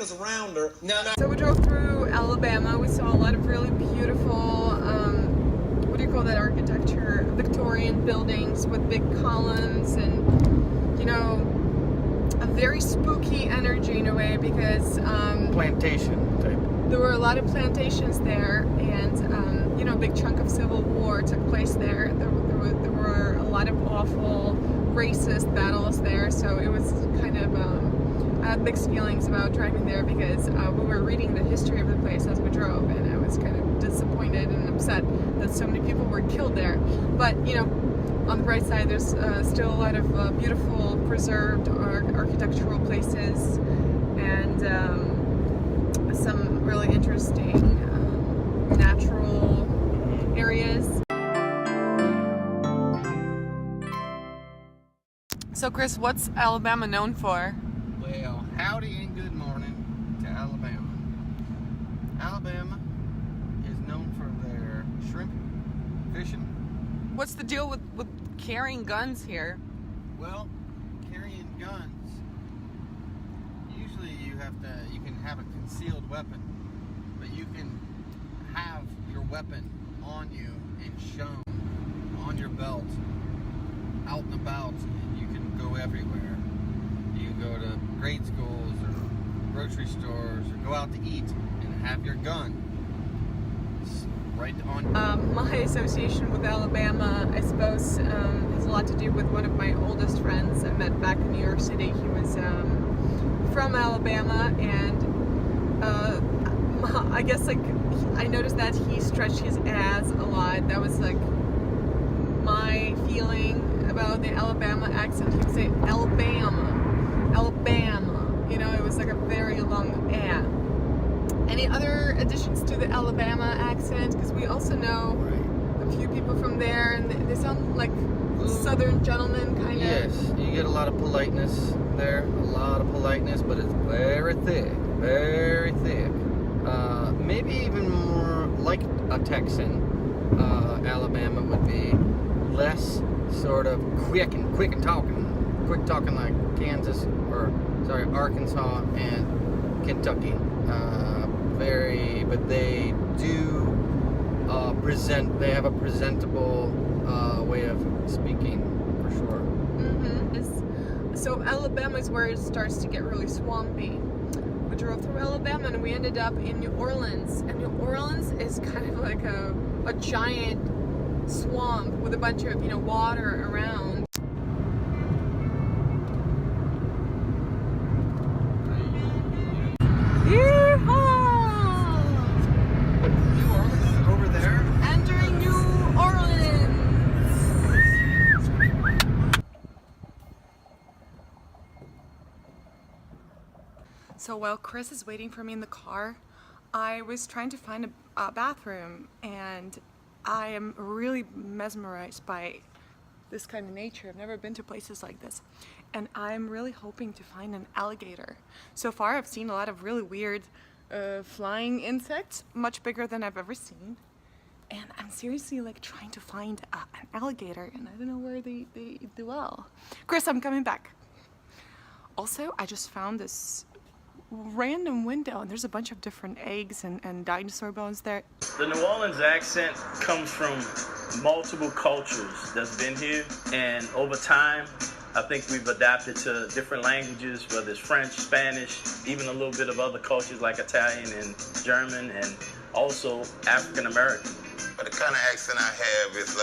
was around her. No. So we drove through Alabama. We saw a lot of really beautiful, what do you call that architecture? Victorian buildings with big columns and, you know, a very spooky energy in a way because plantation type. there were a lot of plantations there, and you know, a big chunk of civil war took place there. There were a lot of awful racist battles there, so it was kind of I had mixed feelings about driving there because we were reading the history of the place as we drove, and I was kind of disappointed and upset that so many people were killed there. But you know, on the bright side, there's still a lot of beautiful preserved architectural places and some really interesting natural areas. So Chris, what's Alabama known for? Well, howdy and good morning to Alabama. Alabama is known for their shrimp fishing. What's the deal with carrying guns here? Well, carrying guns, usually you can have a concealed weapon, but you can have your weapon on you and shown on your belt, out and about. You can go everywhere. You can go to grade schools or grocery stores or go out to eat and have your gun right on. My association with Alabama, I suppose, has a lot to do with one of my oldest friends I met back in New York City. He was from Alabama, and I guess like I noticed that he stretched his ass a lot. That was like my feeling about the Alabama accent. He would say Alabama, Alabama. You know, it was like a very long A. Any other additions to the Alabama accent? Because we also know a few people from there, and they sound like Southern gentlemen, kind of. Yes, you get a lot of politeness there, a lot of politeness, but it's very thick, very thick. Maybe even more like a Texan. Alabama would be less sort of quick talking like Kansas, or sorry, Arkansas and Kentucky. But they do they have a presentable way of speaking, for sure. Mm-hmm. So Alabama is where it starts to get really swampy. We drove through Alabama and we ended up in New Orleans, and New Orleans is kind of like a giant swamp with a bunch of, you know, water around. Over there? Entering New Orleans. So while Chris is waiting for me in the car, I was trying to find a bathroom, and I am really mesmerized by this kind of nature. I've never been to places like this, and I'm really hoping to find an alligator. So far I've seen a lot of really weird flying insects, much bigger than I've ever seen, and I'm seriously like trying to find an alligator, and I don't know where they dwell. Chris, I'm coming back. Also, I just found this random window, and there's a bunch of different eggs and dinosaur bones there. The New Orleans accent comes from multiple cultures that's been here, and over time I think we've adapted to different languages, whether it's French, Spanish, even a little bit of other cultures like Italian and German, and also African American. But the kind of accent I have is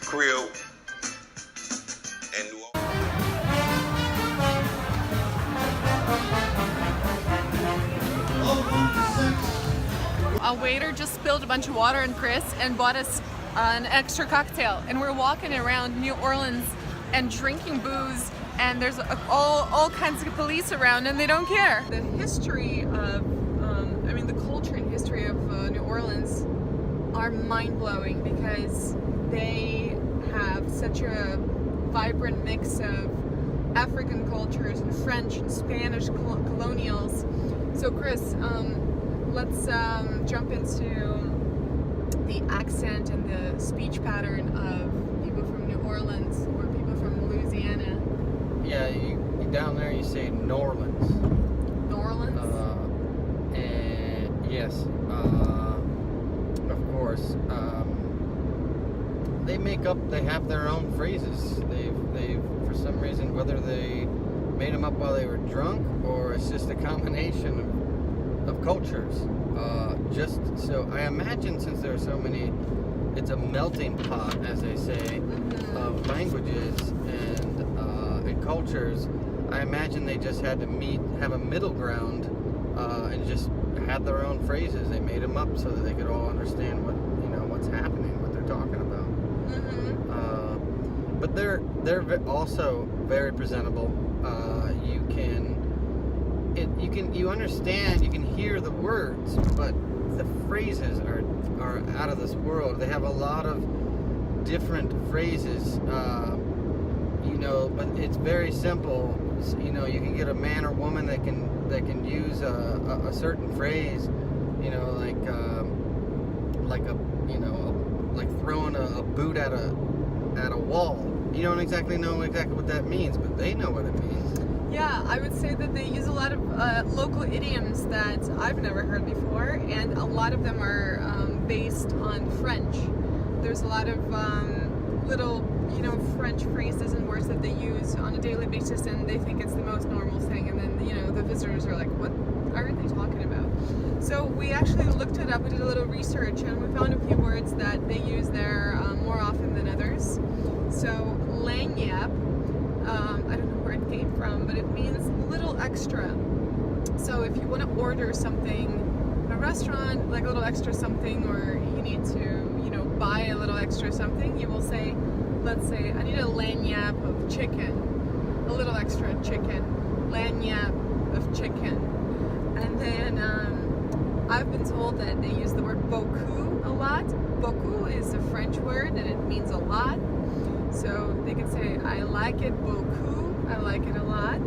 Creole and New Orleans. A waiter just spilled a bunch of water on Chris and bought us an extra cocktail, and we're walking around New Orleans and drinking booze, and there's all kinds of police around, and they don't care. The history of, the culture and history of New Orleans are mind-blowing because they have such a vibrant mix of African cultures and French and Spanish colonials. So Chris, let's jump into the accent and the speech pattern of people from New Orleans or people from Louisiana. Yeah, you down there you say New Orleans. New Orleans? they have their own phrases. They've for some reason, whether they made them up while they were drunk or it's just a combination of cultures. Just so I imagine, since there are so many, it's a melting pot, as they say, of languages and cultures. I imagine they just had to have a middle ground, and just had their own phrases. They made them up so that they could all understand what's happening, what they're talking about. But they're also very presentable. You understand, you can hear the words, but the phrases are out of this world. They have a lot of different phrases, but it's very simple. You can get a man or woman that can use a certain phrase, like throwing a boot at a wall. You don't exactly know what that means, but they know what it means. Yeah, I would say that they use a lot of local idioms that I've never heard before, and a lot of them are based on French. There's a lot of little, French phrases and words that they use on a daily basis, and they think it's the most normal thing, and then, the visitors are like, what are they talking about? So we actually looked it up, we did a little research, and we found a few words that they use there more often than others. So, lagniappe, I don't know where it came from, but it means little extra. So if you want to order something in a restaurant, like a little extra something, or you need to, buy a little extra something, you will say, let's say, I need a lagniappe of chicken, a little extra chicken, lagniappe of chicken. And then I've been told that they use the word beaucoup a lot. Beaucoup is a French word and it means a lot. So they can say, I like it beaucoup, I like it a lot.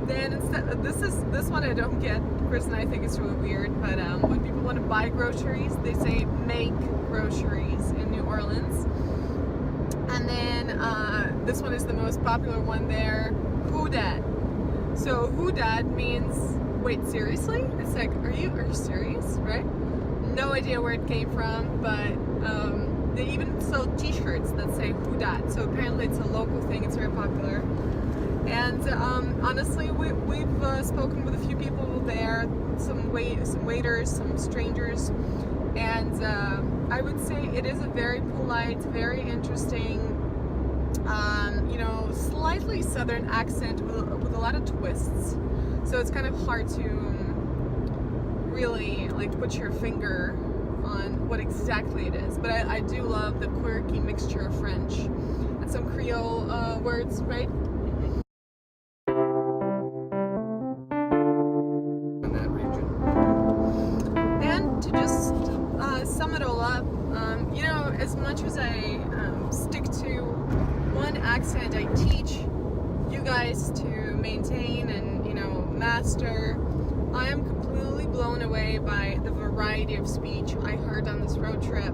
Then instead, this one I don't get. Chris and I think it's really weird, but when people want to buy groceries, they say make groceries in New Orleans. And then this one is the most popular one there, who dat. So who dat means, wait, seriously? It's like, are you serious, right? No idea where it came from, but they even sell t-shirts that say who dat. So apparently it's a local thing, it's very popular. And honestly, we've spoken with a few people there, some waiters, some strangers, and I would say it is a very polite, very interesting, slightly southern accent with a lot of twists. So it's kind of hard to really put your finger on what exactly it is. But I do love the quirky mixture of French and some Creole words, right? Sum it all up, as much as I stick to one accent, I teach you guys to maintain and, master. I am completely blown away by the variety of speech I heard on this road trip.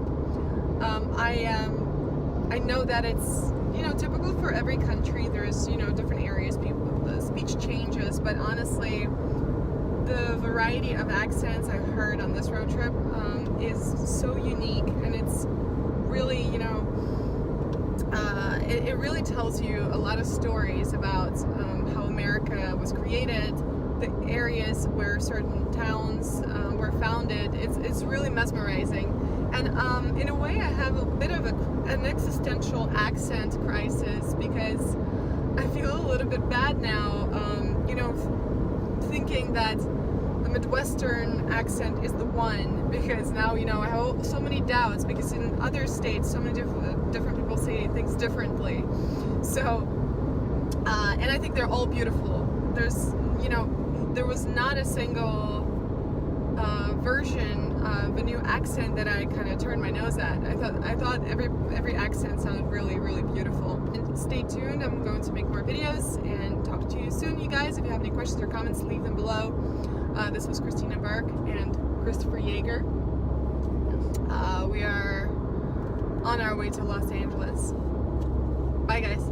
I know that it's, typical for every country. There's, different areas, the speech changes, but honestly, the variety of accents I heard on this road trip is so unique, and it's really, it really tells you a lot of stories about how America was created, the areas where certain towns were founded. It's really mesmerizing, and in a way I have a bit of an existential accent crisis, because I feel a little bit bad now, thinking that the Midwestern accent is the one, because now, I have so many doubts, because in other states, so many different people say things differently. So, and I think they're all beautiful. There's, there was not a single version of a new accent that I kind of turned my nose at. I thought every accent sounded really, really beautiful. And stay tuned. I'm going to make more videos and talk to you soon, you guys. If you have any questions or comments, leave them below. This was Christina Burke and Christopher Yeager. We are on our way to Los Angeles. Bye, guys.